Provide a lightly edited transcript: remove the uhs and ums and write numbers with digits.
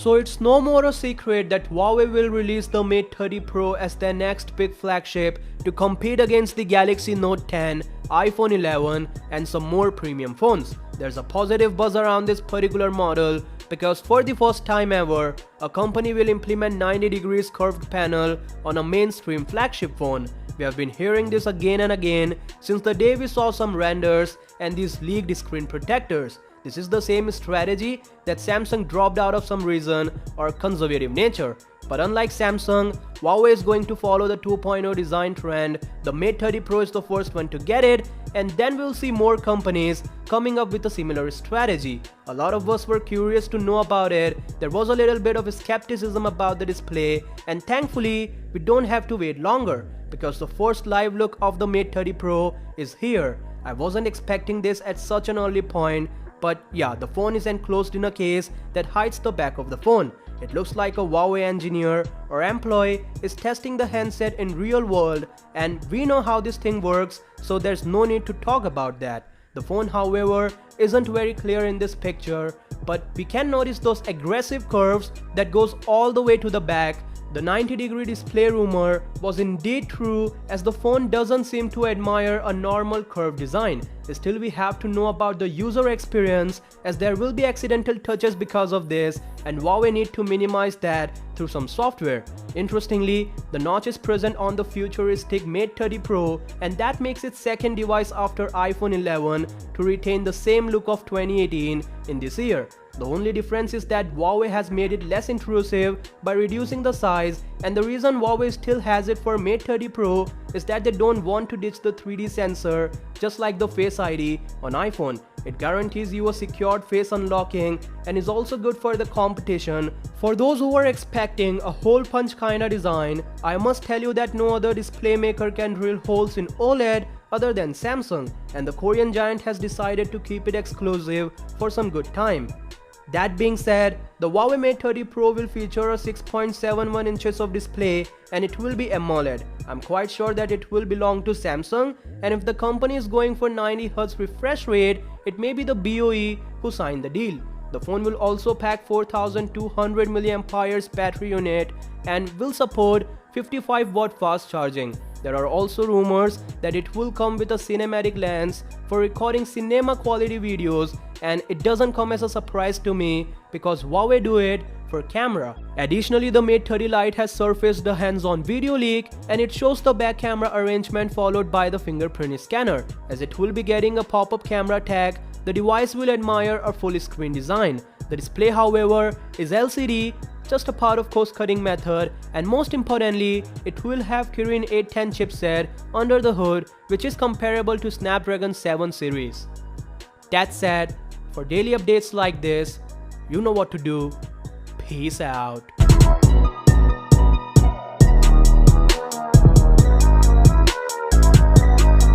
So it's no more a secret that Huawei will release the Mate 30 Pro as their next big flagship to compete against the Galaxy Note 10, iPhone 11 and some more premium phones. There's a positive buzz around this particular model because for the first time ever, a company will implement 90 degrees curved panel on a mainstream flagship phone. We have been hearing this again and again since the day we saw some renders and these leaked screen protectors. This is the same strategy that Samsung dropped out of some reason or conservative nature. But unlike Samsung, Huawei is going to follow the 2.0 design trend. The Mate 30 Pro is the first one to get it, and then we'll see more companies coming up with a similar strategy. A lot of us were curious to know about it. There was a little bit of skepticism about the display, and thankfully we don't have to wait longer because the first live look of the Mate 30 Pro is here. I wasn't expecting this at such an early point, but yeah, the phone is enclosed in a case that hides the back of the phone. It looks like a Huawei engineer or employee is testing the handset in real world, and we know how this thing works, so there's no need to talk about that. The phone, however, isn't very clear in this picture, but we can notice those aggressive curves that goes all the way to the back. The 90-degree display rumor was indeed true, as the phone doesn't seem to admire a normal curved design. Still, we have to know about the user experience, as there will be accidental touches because of this, and Huawei need to minimize that through some software. Interestingly, the notch is present on the futuristic Mate 30 Pro, and that makes it second device after iPhone 11 to retain the same look of 2018 in this year. The only difference is that Huawei has made it less intrusive by reducing the size, and the reason Huawei still has it for Mate 30 Pro is that they don't want to ditch the 3D sensor just like the Face ID on iPhone. It guarantees you a secured face unlocking and is also good for the competition. For those who are expecting a hole punch kinda design, I must tell you that no other display maker can drill holes in OLED other than Samsung, and the Korean giant has decided to keep it exclusive for some good time. That being said, the Huawei Mate 30 Pro will feature a 6.71 inches of display and it will be AMOLED. I'm quite sure that it will belong to Samsung, and if the company is going for 90Hz refresh rate, it may be the BOE who signed the deal. The phone will also pack 4200 mAh battery unit and will support 55-watt fast charging. There are also rumors that it will come with a cinematic lens for recording cinema quality videos, and it doesn't come as a surprise to me because Huawei do it for camera. Additionally, the Mate 30 Lite has surfaced a hands-on video leak, and it shows the back camera arrangement followed by the fingerprint scanner. As it will be getting a pop-up camera tag, the device will admire a full screen design. The display, however, is LCD, just a part of cost-cutting method, and most importantly, it will have Kirin 810 chipset under the hood, which is comparable to Snapdragon 7 series. That said, for daily updates like this, you know what to do. Peace out.